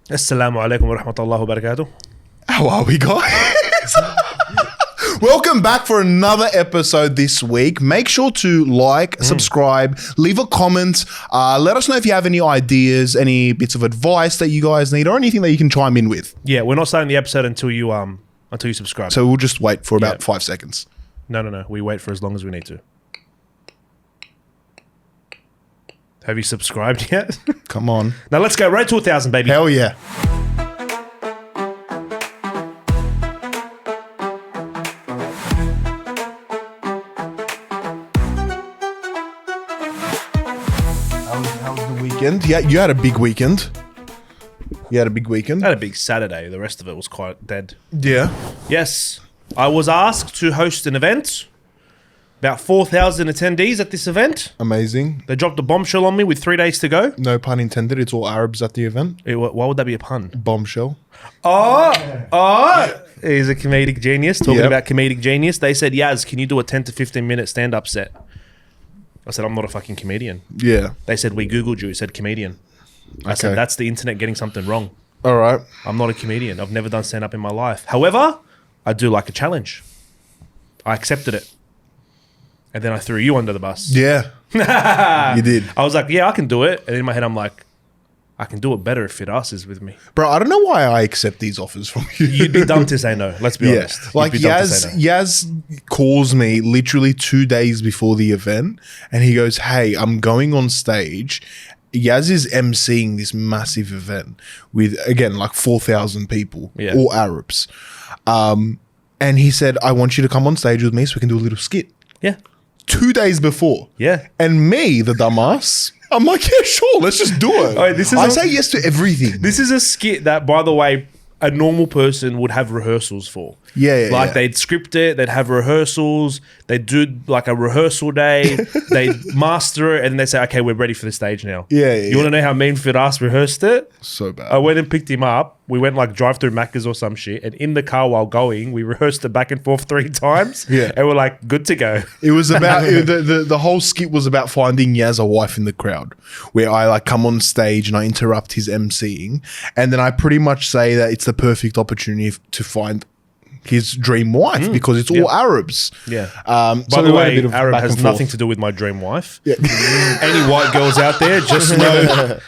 Assalamu alaikum wa rahmatullahi wa barakatuh. How are we, guys? Welcome back for another episode this week. Make sure to like, subscribe, leave a comment. Let us know if you have any ideas, any bits of advice that you guys need, or anything that you can chime in with. Yeah, we're not starting the episode until you subscribe. So we'll just wait for about 5 seconds. No. We wait for as long as we need to. Have you subscribed yet? Come on. Now let's go right to 1,000, baby. Hell yeah. How was the weekend? Yeah, you had a big weekend. I had a big Saturday. The rest of it was quite dead. Yeah. Yes. I was asked to host an event. About 4,000 attendees at this event. Amazing. They dropped a bombshell on me with 3 days to go. No pun intended. It's all Arabs at the event. Why would that be a pun? Bombshell. Oh! He's a comedic genius. Talking about comedic genius. They said, Yaz, can you do a 10 to 15 minute stand-up set? I said, I'm not a fucking comedian. Yeah. They said, we Googled you. It said comedian. I said, that's the internet getting something wrong. All right. I'm not a comedian. I've never done stand-up in my life. However, I do like a challenge. I accepted it. And then I threw you under the bus. Yeah. You did. I was like, yeah, I can do it. And in my head, I'm like, I can do it better if Feras is with me. Bro, I don't know why I accept these offers from you. You'd be dumb to say no. Let's be honest. Like Yaz calls me literally 2 days before the event and he goes, hey, I'm going on stage. Yaz is emceeing this massive event with, again, like 4,000 people, all Arabs. And he said, I want you to come on stage with me so we can do a little skit. Yeah. 2 days before. Yeah. And me, the dumbass, I'm like, yeah, sure, let's just do it. I say yes to everything. This is a skit that, by the way, a normal person would have rehearsals for. Yeah. They'd script it, they'd have rehearsals, they'd do like a rehearsal day, they'd master it, and then they say, okay, we're ready for the stage now. You want to know how me and Feras rehearsed it? So bad. I went and picked him up. We went like drive through Macca's or some shit, and in the car while going, we rehearsed it back and forth 3 times. And we're like, good to go. It was about the whole skit was about finding Yaz a wife in the crowd, where I like come on stage and I interrupt his emceeing, and then I pretty much say that it's the perfect opportunity to find his dream wife because it's all Arabs. By the way, Arab has nothing to do with my dream wife. Any white girls out there, just know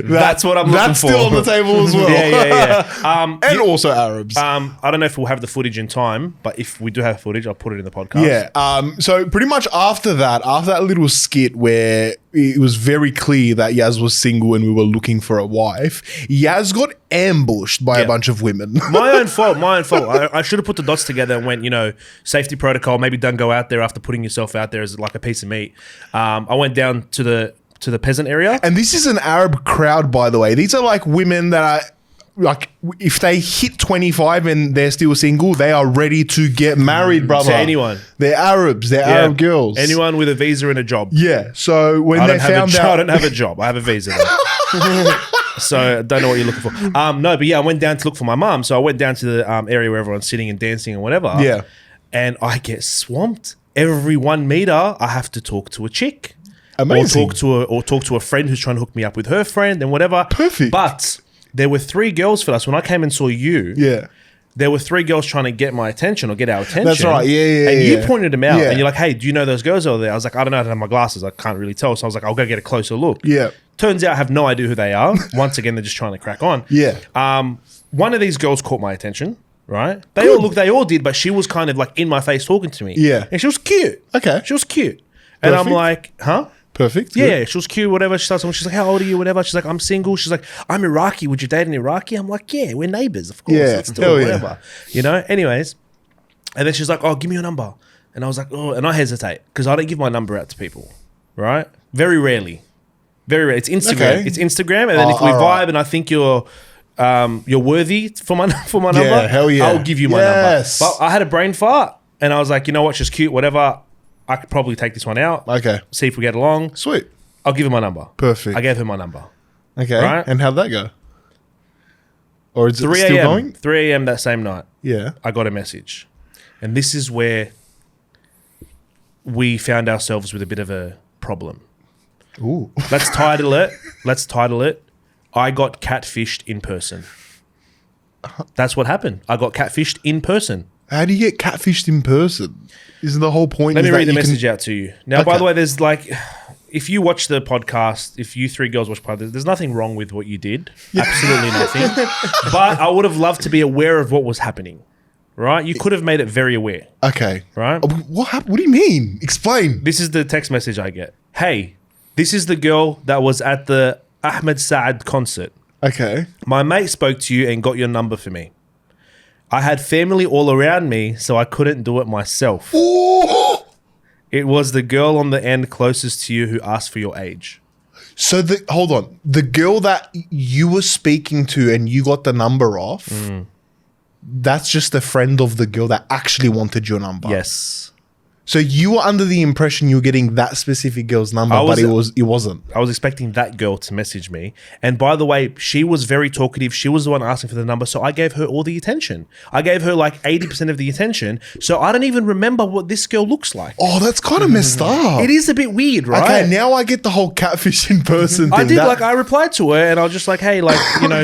that's what I'm looking for. That's still on the table as well. And also Arabs. I don't know if we'll have the footage in time, but if we do have footage, I'll put it in the podcast. So pretty much after that little skit where it was very clear that Yaz was single and we were looking for a wife, Yaz got ambushed by a bunch of women. My own fault. I should have put the dots together and went, safety protocol, maybe don't go out there after putting yourself out there as like a piece of meat. I went down to the peasant area. And this is an Arab crowd, by the way. These are like women that are like, if they hit 25 and they're still single, they are ready to get married, brother. To anyone. They're Arabs. They're Arab girls. Anyone with a visa and a job. Yeah. So when they found out... I don't have a job. I have a visa though. So I don't know what you're looking for. I went down to look for my mum. So I went down to the area where everyone's sitting and dancing and whatever. Yeah. And I get swamped. Every 1 meter, I have to talk to a chick. Amazing. Or talk to a friend who's trying to hook me up with her friend and whatever. Perfect. But there were 3 girls for us. When I came and saw you, there were 3 girls trying to get my attention or get our attention. That's right. And you pointed them out. And you're like, hey, do you know those girls over there? I was like, I don't know. I don't have my glasses. I can't really tell. So I was like, I'll go get a closer look. Yeah. Turns out I have no idea who they are. Once again, they're just trying to crack on. One of these girls caught my attention. Right? They all did, but she was kind of like in my face talking to me. Yeah. And she was cute. Okay. She was cute. And I'm like, huh? Perfect. Yeah, she was cute, whatever. She starts talking. She's like, how old are you, whatever. She's like, I'm single. She's like, I'm Iraqi. Would you date an Iraqi? I'm like, yeah, we're neighbors, of course. Yeah. Let's do it, whatever. Anyways. And then she's like, oh, give me your number. And I was like, oh, and I hesitate because I don't give my number out to people, right? Very rarely. Very rare. It's Instagram. Okay. It's Instagram. And then if we vibe and I think you're worthy for my number, hell yeah. I'll give you my number. But I had a brain fart and I was like, you know what? She's cute, whatever. I could probably take this one out. Okay. See if we get along. Sweet. I'll give her my number. Perfect. I gave her my number. Okay. Right? And how'd that go? Or is it 3 still a.m. going? 3 a.m. that same night. Yeah. I got a message. And this is where we found ourselves with a bit of a problem. Ooh. Let's title it. I got catfished in person. That's what happened. I got catfished in person. How do you get catfished in person? Isn't the whole point? Let me is that read the you message out to you. Now, by Okay. the way, there's like, if you watch the podcast, if you three girls watch podcast, there's nothing wrong with what you did. Absolutely nothing. But I would have loved to be aware of what was happening. Right? You could have made it very aware. Okay. Right? What happened? What do you mean? Explain. This is the text message I get. Hey, this is the girl that was at the Ahmed Saad concert. Okay. My mate spoke to you and got your number for me. I had family all around me, so I couldn't do it myself. Ooh. It was the girl on the end closest to you who asked for your age. So hold on. The girl that you were speaking to and you got the number off, that's just a friend of the girl that actually wanted your number. Yes. So you were under the impression you were getting that specific girl's number, but it wasn't. I was expecting that girl to message me. And by the way, she was very talkative. She was the one asking for the number. So I gave her all the attention. I gave her like 80% of the attention. So I don't even remember what this girl looks like. Oh, that's kind of messed up. It is a bit weird, right? Okay, now I get the whole catfish in person thing. I did, I replied to her and I was just like, hey,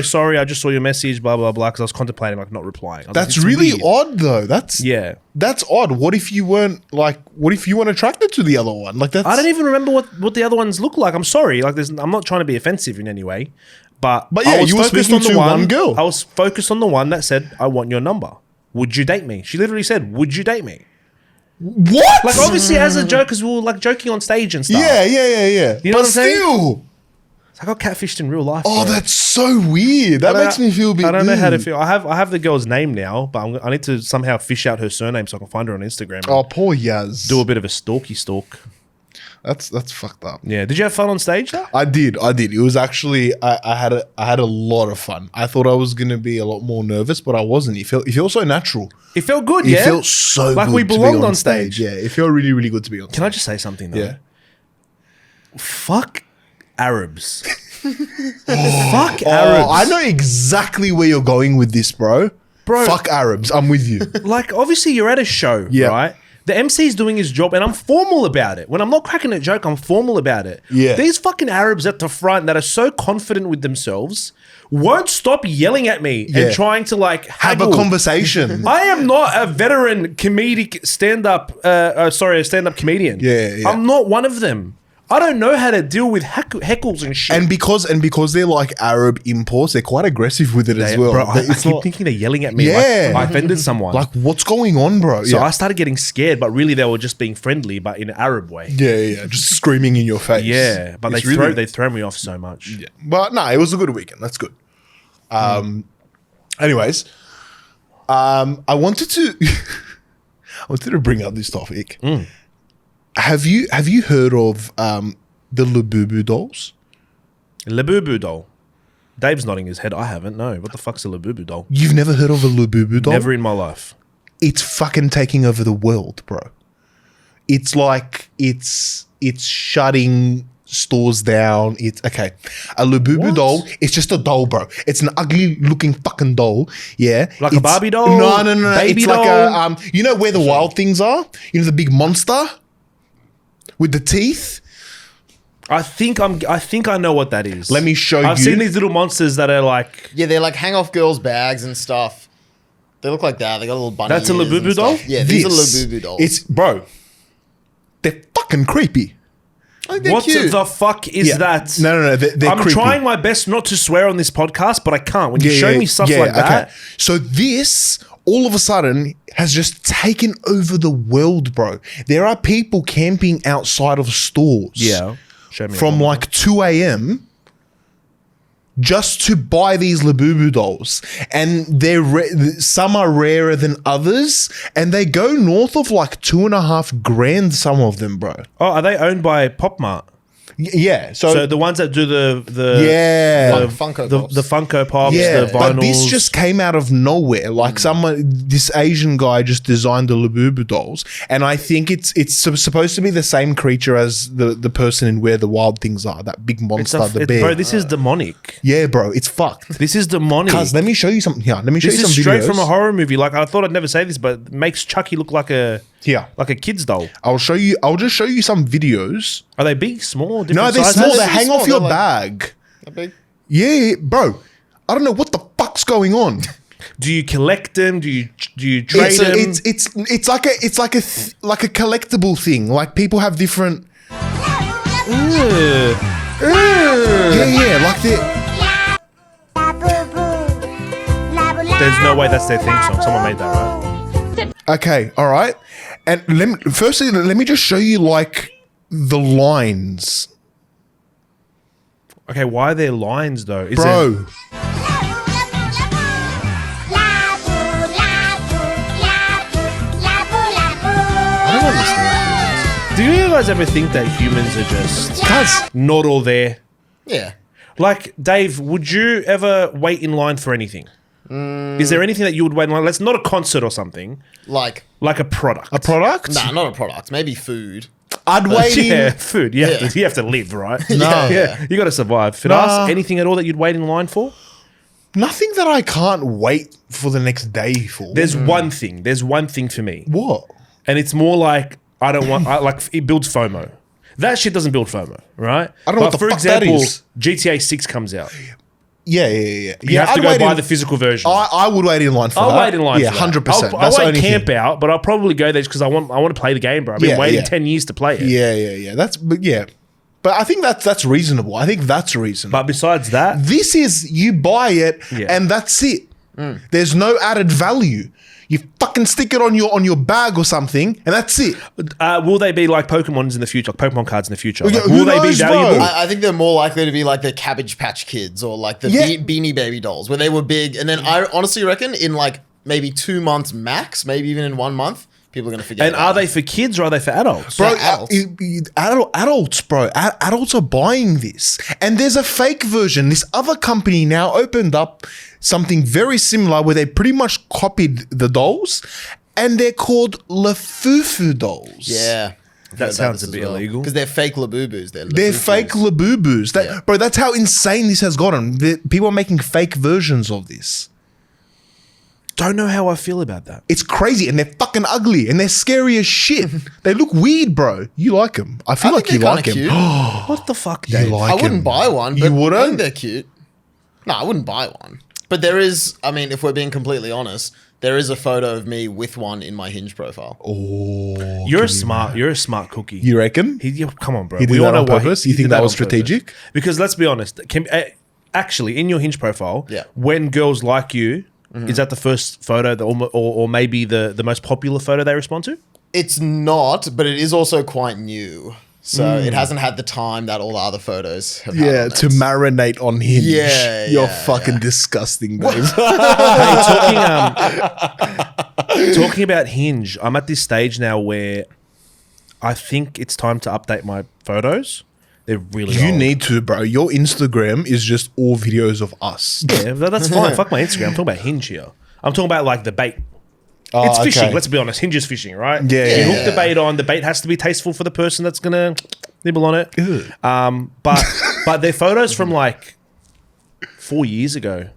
sorry, I just saw your message, blah, blah, blah, because I was contemplating not replying. That's like, really weird. odd though. Yeah. That's odd. What if you weren't attracted to the other one? Like that's I don't even remember what the other ones look like. I'm sorry. I'm not trying to be offensive in any way. But yeah, I was you were focused speaking on the to one girl. I was focused on the one that said, I want your number. Would you date me? She literally said, would you date me? What? Like, obviously, as a joke, because we were like joking on stage and stuff. Yeah. You know but what I'm saying? still. It's like I got catfished in real life. Oh, bro. that's so weird. That makes me feel a bit I don't know how to weird. feel. I have the girl's name now, but I need to somehow fish out her surname so I can find her on Instagram. And Oh, poor Yaz. do a bit of a stalky stalk. That's fucked up. Yeah. Did you have fun on stage though? I did. It was actually I had a lot of fun. I thought I was gonna be a lot more nervous, but I wasn't. It felt so natural. It felt good, It yeah? felt so like good we to be belonged on stage. Yeah, it felt really, really good to be on stage. Can I just say something though? Yeah. Fuck Arabs. Fuck Arabs. Oh, I know exactly where you're going with this, bro. Fuck Arabs. I'm with you. Like, obviously, you're at a show, Yeah. right? The MC's doing his job, and I'm formal about it. When I'm not cracking a joke, I'm formal about it. Yeah. These fucking Arabs at the front that are so confident with themselves won't stop yelling at me Yeah. and trying to like Have a haggle. conversation. I am not a veteran comedic stand-up comedian. Yeah. I'm not one of them. I don't know how to deal with heckles and shit. And because they're like Arab imports, they're quite aggressive with it as well. Bro, I It's keep not- thinking they're yelling at me Yeah. like I offended someone. like, what's going on, bro? So I started getting scared, but really they were just being friendly, but in an Arab way. yeah, just screaming in your face. Yeah, but It's they throw me off so much. Yeah. But no, it was a good weekend. That's good. Anyways, I wanted to bring up this topic. Have you heard of the Labubu dolls? Labubu doll. Dave's nodding his head. I haven't. No. What the fuck's a Labubu doll? You've never heard of a Labubu doll? Never in my life. It's fucking taking over the world, bro. It's like it's shutting stores down. It's okay. A Labubu What? doll, it's just a doll, bro. It's an ugly looking fucking doll. Yeah. Like a It's- Barbie doll? No. Baby it's doll? like a you know where the wild things are? You know the big monster with the teeth? I think I know what that is. Let me show you. I've seen these little monsters that are like. Yeah, they're like hang off girls' bags and stuff. They look like that. They got little bunny. That's a ears and Labubu doll? stuff. Yeah, these are Labubu dolls. It's bro. They're fucking creepy. I think they're What cute. the fuck is Yeah. that? No. They're I'm creepy. trying my best not to swear on this podcast, but I can't. When you show me stuff like that, So this all of a sudden has just taken over the world, bro. There are people camping outside of stores. yeah, show me From one. like 2 a.m. just to buy these Labubu dolls. And some are rarer than others. And they go north of like $2,500, some of them, bro. Oh, are they owned by Pop Mart? Yeah. So the ones that do the yeah. Funko the Pops. Funko Pops, Yeah, the vinyls. but this just came out of nowhere. Like this Asian guy just designed the Labubu dolls, and I think it's supposed to be the same creature as the person in Where the Wild Things Are, that big monster, the bear. bro, this is demonic. Yeah, bro, it's fucked. This is demonic. Cuz let me show you something here. Let me show This you some is straight videos. from a horror movie. Like, I thought I'd never say this, but it makes Chucky look like a Here, kid's doll. I'll just show you some videos. Are they big, small, different No, they're sizes? small. They They're hang small, off your they're like- bag. That big? Yeah, bro. I don't know what the fuck's going on. Do you collect them? Do you trade them? It's like a collectible thing. Like people have different. Yeah, like the. There's no way that's their theme song. Someone made that, right? Okay, all right. And firstly, let me just show you like the lines, Okay, why are there lines though? Is bro. there- I don't understand. Do you guys ever think that humans are just not all there? Yeah. Like, Dave, would you ever wait in line for anything? Is there anything that you would wait in line? Let's not a concert or something. Like a product. A product? Nah, not a product. Maybe food. I'd wait Yeah, in. food. You have to live, right? No. Yeah. You got to survive. Feras, anything at all that you'd wait in line for? Nothing that I can't wait for the next day for. There's one thing. There's one thing for me. What? And it's more like, I don't want, like, it builds FOMO. That shit doesn't build FOMO, right? I don't know what the for fuck that example, is. GTA 6 comes out. Yeah. You have to go buy the physical version. I would wait in line for that. I'll wait in line Yeah, for that. 100%. I That's the won't only camp thing. out, but I'll probably go there because I want to play the game, bro. I've been waiting 10 years to play it. Yeah. But I think that's reasonable. I think that's reasonable. But besides that, This is you buy it and that's it. There's no added value. You fucking stick it on your bag or something, and that's it. will they be like Pokemons in the future, like Pokemon cards in the future? Yeah, Like, who will they be knows, bro? valuable? I think they're more likely to be like the Cabbage Patch Kids or like the Yeah. Beanie Baby dolls, where they were big. And then I honestly reckon in like maybe 2 months max, maybe even in 1 month, people are going to forget. And about are it. they for kids or are they for adults? Bro, adults. adults, bro. Adults are buying this. And there's a fake version. This other company now opened up something very similar where they pretty much copied the dolls, and they're called Labubu dolls. Yeah. That sounds a bit illegal. Because they're fake Labubus. They're fake Labubus. Bro, that's how insane this has gotten. People are making fake versions of this. Don't know how I feel about that. It's crazy, and they're fucking ugly, and they're scary as shit. They look weird, bro. You like them. I feel like you like them. What the fuck, You Dave? like I wouldn't them. buy one. You But I wouldn't? think they're cute. No, I wouldn't buy one. But there is, I mean, if we're being completely honest, there is a photo of me with one in my Hinge profile. Oh, You're a smart cookie. you reckon? Come on, bro. He did We that all know on why purpose? he You think did that was on purpose. strategic? Because let's be honest, actually, in your Hinge profile, Yeah. when girls like you, is that the first photo, or maybe the most popular photo they respond to? It's not, but it is also quite new. So it hasn't had the time that all the other photos have had. Yeah, on to it. marinate on Hinge. Yeah, You're yeah, fucking disgusting, Dave. Hey, talking about Hinge, I'm at this stage now where I think it's time to update my photos. They're really You old. need to, bro. Your Instagram is just all videos of us. Yeah, that's fine. Fuck my Instagram. I'm talking about Hinge here. I'm talking about like the bait. Oh, It's fishing. okay. Let's be honest. Hinge is fishing, right? Yeah, You yeah, hook the bait on. The bait has to be tasteful for the person that's gonna nibble on it. But they're photos from like 4 years ago,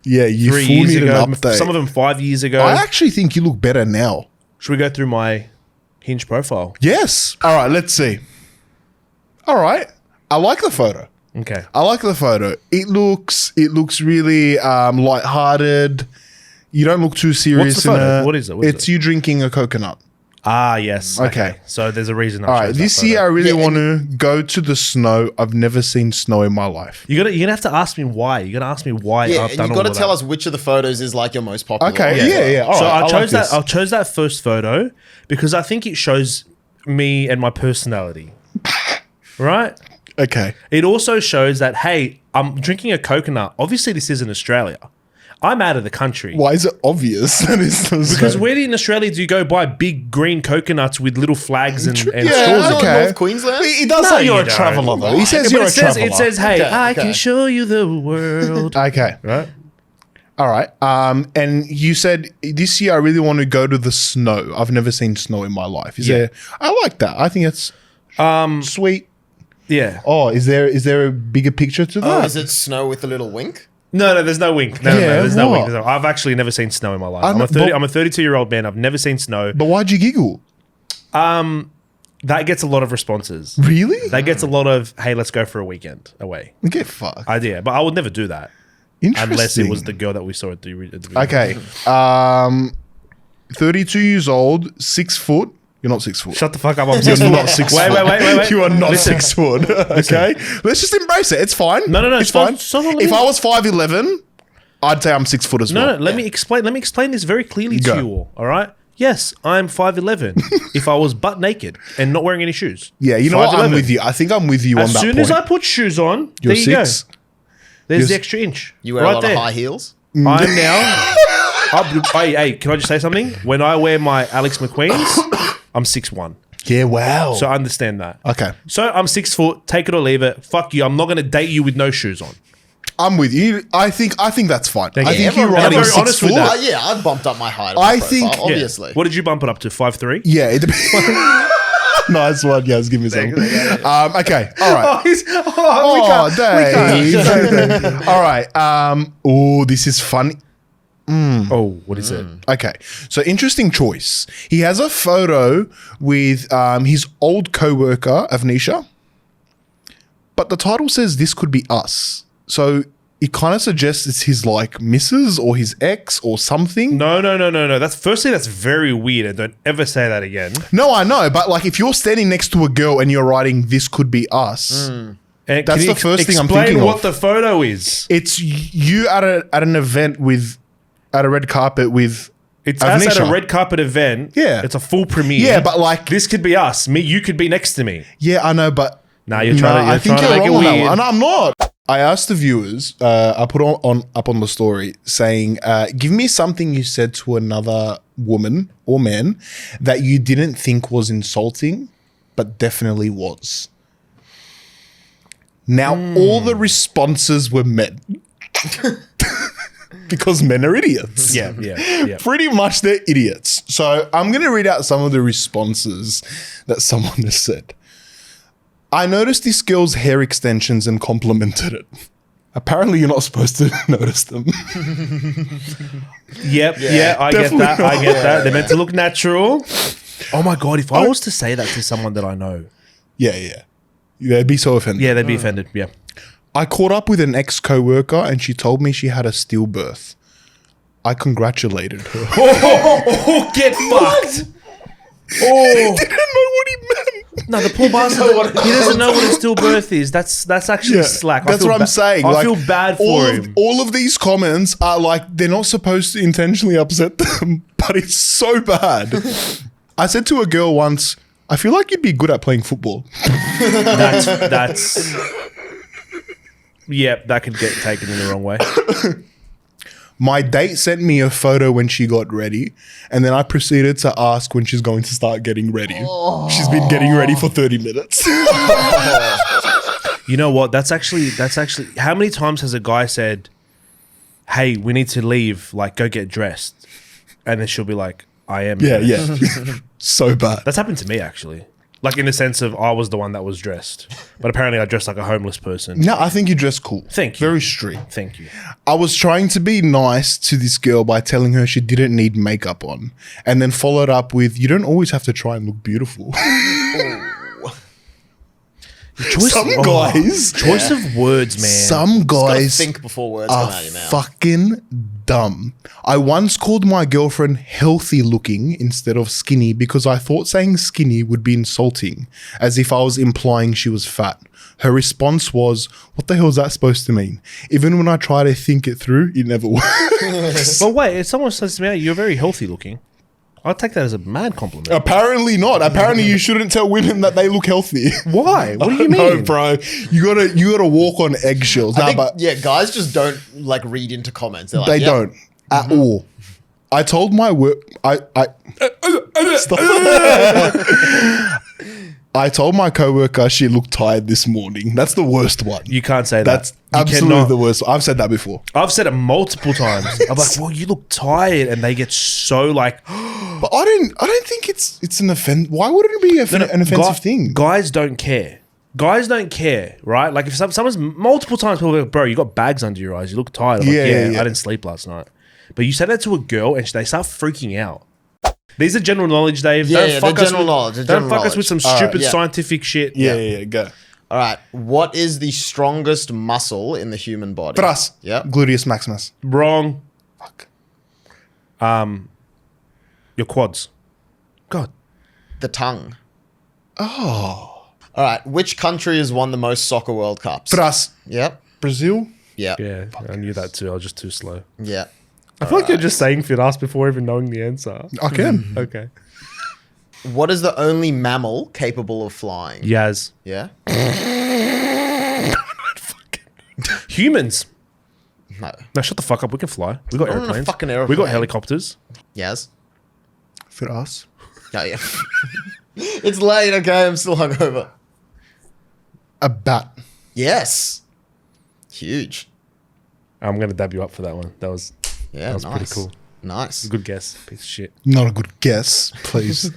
Yeah, you 3 full years need an ago. update. Some of them 5 years ago. I actually think you look better now. Should we go through my Hinge profile? Yes. All right, let's see. All right. I like the photo. Okay. I like the photo. It looks really lighthearted. You don't look too serious What's the photo? in it. What is it? What is It's you drinking a coconut. Ah, yes. Okay. So there's a reason. All right. This year I really Yeah, want to go to the snow. I've never seen snow in my life. you're gonna have to ask me why. You're gonna ask me why. Yeah, I've and done you've all got to of tell that. us which of the photos is like your most popular. Okay. one. Yeah. All So right, I like chose that. this. I chose that first photo because I think it shows me and my personality. Right. Okay. It also shows that, hey, I'm drinking a coconut. Obviously, this isn't Australia. I'm out of the country. Why is it obvious that it's Because where in Australia do you go buy big green coconuts with little flags and Yeah, straws in okay. it? North Queensland? He does No, say you're you a don't. traveler, though. He says But you're a it traveler. says, hey, Okay, I okay. can show you the world. Okay. Right? All right. And you said this year I really want to go to the snow. I've never seen snow in my life. Is Yeah. there? I like that. I think it's sweet. Yeah. Oh, is there a bigger picture to Oh, that? is it snow with a little wink? No, there's no wink. No, Yeah, there's no what? wink. There's no- I've actually never seen snow in my life. I know, I'm a 32-year-old man. I've never seen snow. But why'd you giggle? That gets a lot of responses. Really? That gets a lot of, hey, let's go for a weekend away. Get fucked. Idea. But I would never do that. Interesting. Unless it was the girl that we saw at the video. Okay. 32 years old, 6 foot. You're not 6 foot. Shut the fuck up. I'm You're 6 foot. not 6 Wait, foot. wait. You are not Listen. 6 foot. Okay. Let's just embrace it. It's fine. No. It's fine. If I was 5'11", I'd say I'm 6 foot as well. No. Let me explain this very clearly Go. to you all. All right. Yes, I'm 5'11". If I was butt naked and not wearing any shoes. Yeah, you know what? I'm 5'11". with you. I think I'm with you on As that soon point. as I put shoes on, You're there you go. 6. There's You're the extra inch. You wear a lot of high heels? I'm now. Hey, can I just say something? When I wear my Alex McQueen's, I'm 6'1". Yeah, wow. So I understand that. Okay. So I'm 6 foot. Take it or leave it. Fuck you. I'm not going to date you with no shoes on. I'm with you. I think that's fine. Thank I you. think you're Everyone- riding I'm very 6 honest with foot. that. Yeah, I've bumped up my height. On I my profile, think- Yeah. obviously. What did you bump it up to? 5'3"? Yeah, it depends. Nice one, yes. Give me some. Okay, all right. Oh, Dave. All right. This is funny. Oh, what is it? Okay, so interesting choice. He has a photo with his old co-worker, Avnisha, but the title says this could be us. So it kind of suggests it's his like missus or his ex or something. No. That's very weird. And don't ever say that again. No, I know, but like if you're standing next to a girl and you're writing this could be us. And That's can you the first thing I'm explain thinking what of. the photo is. It's you at an event at a red carpet with It's us at Avnisha. a red carpet event. Yeah. It's a full premiere. Yeah, but like this could be us. Me, you could be next to me. yeah, I know, but Nah, you're trying to. I think you're make wrong it on that weird. one. I'm not. I asked the viewers. I put up on the story saying, "Give me something you said to another woman or man that you didn't think was insulting, but definitely was." Now all the responses were men. Because men are idiots. Yeah. Pretty much they're idiots. So I'm going to read out some of the responses that someone has said. I noticed this girl's hair extensions and complimented it. Apparently you're not supposed to notice them. Yep. Yeah. I get Definitely that. I not. get that. They're meant to look natural. Oh my god! If I was to say that to someone that I know, Yeah. They'd be so offended. yeah, they'd be offended. Yeah. I caught up with an ex-co-worker and she told me she had a stillbirth. I congratulated her. Oh, get fucked. I didn't know what he meant. No, the poor bastard. He doesn't know what a stillbirth is. That's actually slack. I That's feel what I'm saying. I Like, feel bad for him. All of these comments are like, they're not supposed to intentionally upset them, but it's so bad. I said to a girl once, I feel like you'd be good at playing football. That's. Yeah, that could get taken in the wrong way. My date sent me a photo when she got ready, and then I proceeded to ask when she's going to start getting ready. She's been getting ready for 30 minutes. You know what? That's actually. How many times has a guy said, "Hey, we need to leave. Like, go get dressed," and then she'll be like, "I am." Yeah. So bad. That's happened to me actually. Like in the sense of I was the one that was dressed, but apparently I dressed like a homeless person. No, I think you dress cool. Thank you. Very strict. Thank you. I was trying to be nice to this girl by telling her she didn't need makeup on, and then followed up with, "You don't always have to try and look beautiful." Choice Choice of words, man. Some guys think before words come are out of your mouth. fucking dumb. I once called my girlfriend healthy looking instead of skinny because I thought saying skinny would be insulting, as if I was implying she was fat. Her response was, "What the hell is that supposed to mean?" Even when I try to think it through, it never works. But wait, if someone says to me, "Hey, you're very healthy looking," I'll take that as a mad compliment. Apparently not. Apparently you shouldn't tell women that they look healthy. Why? What do you No, mean? bro. You gotta walk on eggshells. I Nah, think, but yeah, guys just don't like read into comments. They're like, they "Yep." don't at all. I told my work. Stop. I told my coworker she looked tired this morning. That's the worst one. You can't say That's that. You absolutely cannot. the worst. I've said that before. I've said it multiple times. I'm like, "Well, you look tired," and they get so like, But I don't think it's an offense. Why would it be an offensive thing? Guys don't care. Guys don't care, right? Like if someone's multiple times, people go, "Bro, you got bags under your eyes. You look tired." I'm like, Yeah, yeah, yeah. I didn't sleep last night. But you say that to a girl, and they start freaking out. These are general knowledge, Dave. Yeah, Don't yeah, fuck they're us general with, knowledge, they're Don't general fuck us with some knowledge. stupid yeah. scientific shit. Yeah, go. All right. What is the strongest muscle in the human body? Feras. Yep. Gluteus maximus. Wrong. Fuck. Your quads. God. The tongue. Oh. All right. Which country has won the most soccer World Cups? Feras. Yep. Brazil. Yep. Yeah, I knew that too. I was just too slow. Yep. I feel like you're just saying Feras before even knowing the answer. I can. Okay. What is the only mammal capable of flying? Yaz. Yeah. Humans. No. No, shut the fuck up. We can fly. We got I'm on a airplanes. fucking We airplane. got helicopters. Yes. Feras. No. Yeah. It's late. Okay. I'm still hungover. A bat. Yes. Huge. I'm gonna dab you up for that one. That was Yeah. was nice. pretty cool. Nice. Good guess. Piece of shit. Not a good guess, please.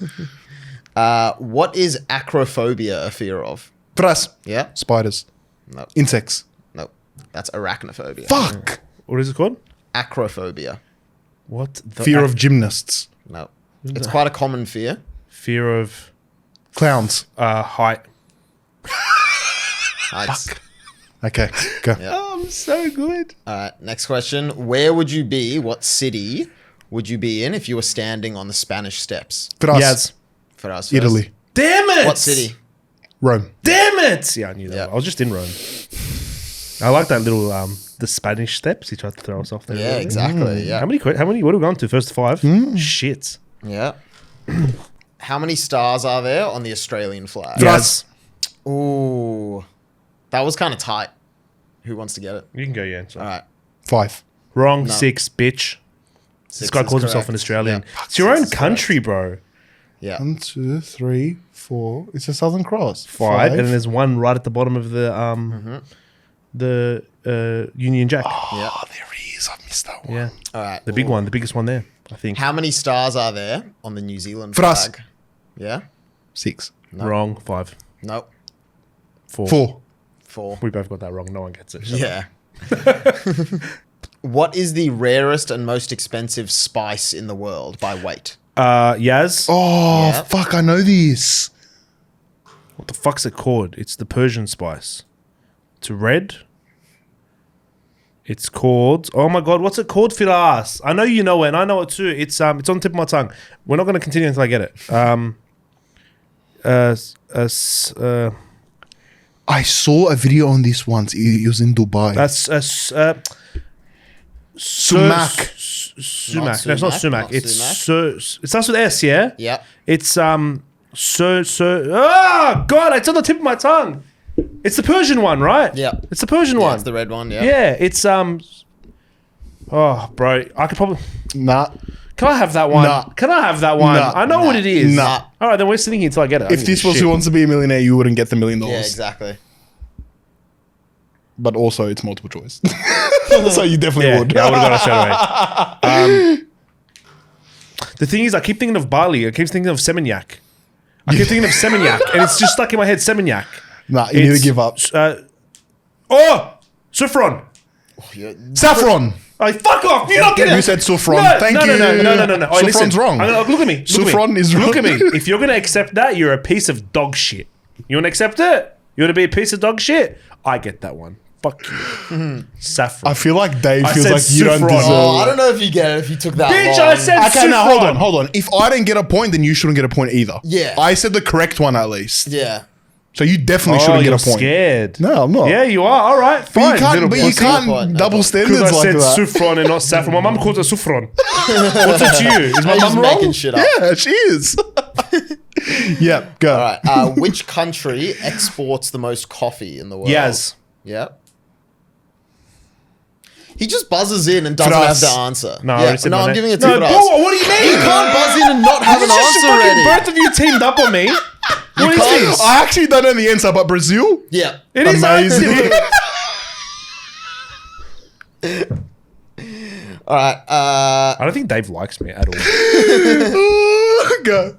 What is acrophobia a fear of? Feras. Yeah. Spiders. No. Insects. No. That's arachnophobia. Fuck. What is it called? Acrophobia. What? The Fear of gymnasts. No. It's quite a common fear. fear of Clowns. height. Heights. Okay, go. Yeah. I'm so good. All right. Next question. Where would you be? What city would you be in if you were standing on the Spanish Steps? Feras. Yaz. For us first. Italy. Damn it! What city? Rome. Damn it! Yeah, I knew that. Yeah. I was just in Rome. I like that little the Spanish steps. He tried to throw us off there. Yeah, exactly. Yeah. How many? What are we going to? First to 5? Shit. Yeah. How many stars are there on the Australian flag? Feras. Ooh. That was kind of tight. Who wants to get it? You can go, yeah. All right. 5. Wrong. No. 6, bitch. This Six guy is calls himself correct. an Australian. Yeah. It's your own Six is country, bro. Yeah. 1, 2, 3, 4. It's a Southern Cross. 5, and then there's one right at the bottom of the Union Jack. Yeah. Oh, there he is. I missed that one. Yeah, All right. the big one, the biggest one there, I think. How many stars are there on the New Zealand Feras. flag? Yeah. 6. No. Wrong. 5, Nope. 4. 4. 4. We both got that wrong. No one gets it. Shut up. Yeah. What is the rarest and most expensive spice in the world by weight? Yaz. Oh, Yeah. fuck. I know this. What the fuck's it called? It's the Persian spice. It's red. It's called. Oh my god, what's it called? Feras. I know you know it, and I know it too. It's on the tip of my tongue. We're not going to continue until I get it. I saw a video on this once. It was in Dubai. That's Sumac. Sumac. No, it's not sumac, sumac. not It's sumac. it starts with S, yeah. Yep. It's oh god, it's on the tip of my tongue. It's the Persian one, right? Yeah. It's the Persian Yeah, one. it's the red one. Yeah. Yeah, it's oh, bro, I could probably. Nah. Can I have that one? Nah. Can I have that one? Nah. I know what it is. Nah. All right, then we're sitting here until I get it. I If don't this give a was shit. Who Wants to Be a Millionaire, you wouldn't get the $1 million. Yeah, exactly. But also, it's multiple choice. So you definitely Yeah, would. yeah, I would have got it straight away. The thing is, I keep thinking of barley. I keep thinking of Seminyak. I keep thinking of Seminyak, and it's just stuck in my head. Seminyak. Nah, you need to give up. Saffron. Saffron. Oh, fuck off! You don't get it. You said saffron. No, Thank no, you. No. Oh, listen. Saffron's wrong. Look at me. Saffron is wrong. Look at me. If you're gonna accept that, you're a piece of dog shit. You want to accept it? You want to be a piece of dog shit? I get that one. Fuck you. Saffron. I feel like Dave I feels said like you don't saffron. deserve Oh, I don't know if you get it if you took that Bitch, long. I said Okay, now saffron. hold on. If I didn't get a point, then you shouldn't get a point either. Yeah. I said the correct one at least. Yeah. So you definitely Oh, shouldn't you're get a point. scared. No, I'm not. Yeah, you are. All right, fine. But you can't, Little but boy. you Single can't point, double no. standards Because I like said that. saffron and not saffron. My mum calls it saffron. What's it to you? Is my You're just mum wrong? making shit up. Yeah, she is. Yeah, go. All right. Which country exports the most coffee in the world? Yaz. Yeah. He just buzzes in and doesn't Feras. have the answer. No, I yeah. already said No, my I'm name. giving it to No, Feras. whoa, what do you mean? You can't buzz in and not have an This is answer fucking ready. both of you teamed up on me. What is can't- this? I actually don't know the answer, but Brazil? Yeah. It is Amazing. All right. I don't think Dave likes me at all. Go.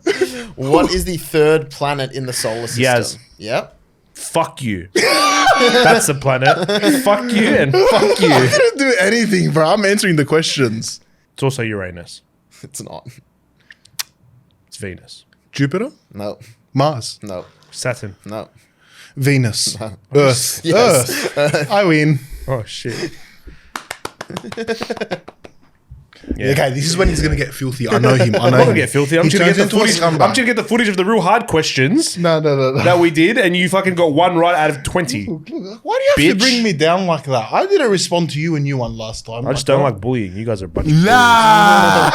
What is the third planet in the solar system? Yaz. Yep. Fuck you. That's the planet. Fuck you and fuck I you. didn't do anything, bro. I'm answering the questions. It's also Uranus. It's not. It's Venus. Jupiter? No. Mars? No. Saturn. No. Venus? Earth? Yes. Earth. I win. Oh, shit. Okay, this is when he's going to get filthy. I know him. I I'm know not him. gonna get filthy. I'm He just gonna turns get the into a footage. I'm scumbag. just gonna get the footage of the real hard questions No. that we did, and you fucking got one right out of 20. Why do you have to Bitch. bring me down like that? I didn't respond to you when you won last time. I just don't like bullying. You guys are a bunch of bullies. La.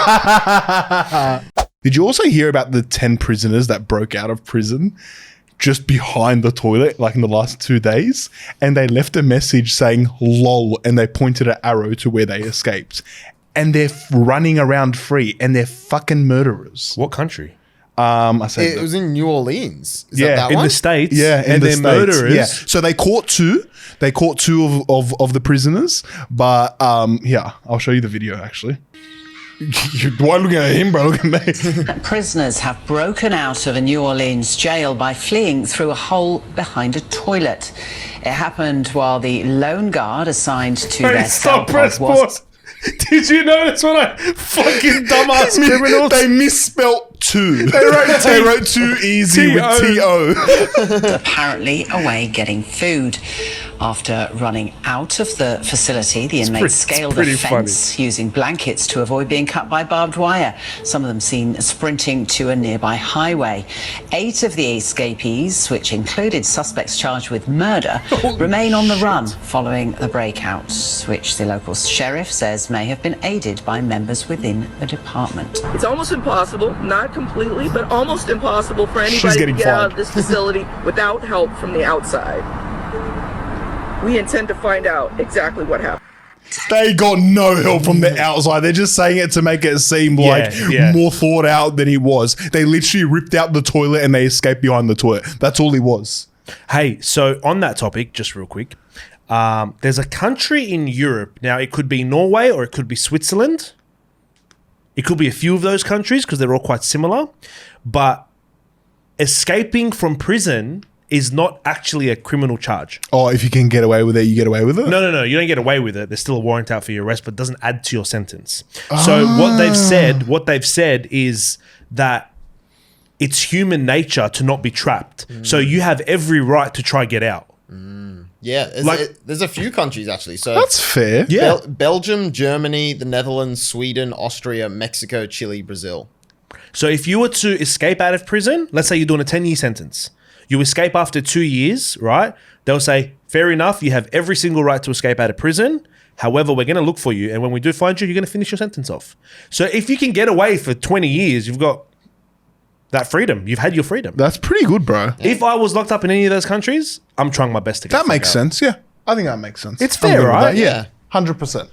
Did you also hear about the 10 prisoners that broke out of prison just behind the toilet, like in the last 2 days? And they left a message saying lol, and they pointed an arrow to where they escaped. And they're running around free, and they're fucking murderers. What country? I said It was in New Orleans. Is Yeah, that In one? the States? yeah, in and the they're States. murderers? Yeah. So they caught two. They caught two of the prisoners. But yeah, I'll show you the video actually. Why looking at him, bro? Look at me. Prisoners have broken out of a New Orleans jail by fleeing through a hole behind a toilet. It happened while the lone guard assigned to Hey, their cell stop, press pod was... pause. Did you notice what I fucking dumbass criminals? They misspelt two. They wrote too easy with T-O. apparently away getting food. After running out of the facility, the inmates scaled a pretty fence using blankets to avoid being cut by barbed wire. Some of them seen sprinting to a nearby highway. 8 of the escapees, which included suspects charged with murder, remain on the run following the breakouts, which the local sheriff says may have been aided by members within the department. It's almost impossible, not completely, but almost impossible for anybody to getting get out fired. of this facility without help from the outside. We intend to find out exactly what happened. They got no help from the outside. They're just saying it to make it seem like yeah. more thought out than he was. They literally ripped out the toilet and they escaped behind the toilet. That's all he was. Hey, so on that topic, just real quick, there's a country in Europe. Now, it could be Norway or it could be Switzerland. It could be a few of those countries because they're all quite similar. But escaping from prison is not actually a criminal charge. Oh, if you can get away with it, you get away with it? No. You don't get away with it. There's still a warrant out for your arrest, but it doesn't add to your sentence. So what they've said is that it's human nature to not be trapped. So you have every right to try get out. Yeah, there's a few countries actually. So That's fair. Yeah. Belgium, Germany, the Netherlands, Sweden, Austria, Mexico, Chile, Brazil. So if you were to escape out of prison, let's say you're doing a 10-year sentence. You escape after 2 years, right? They'll say, fair enough, you have every single right to escape out of prison. However, we're going to look for you. And when we do find you, you're going to finish your sentence off. So if you can get away for 20 years, you've got that freedom. You've had your freedom. That's pretty good, bro. If I was locked up in any of those countries, I'm trying my best to get That the makes fuck out. sense, yeah. I think that makes sense. It's I'm fair, good with right? that, yeah. 100%.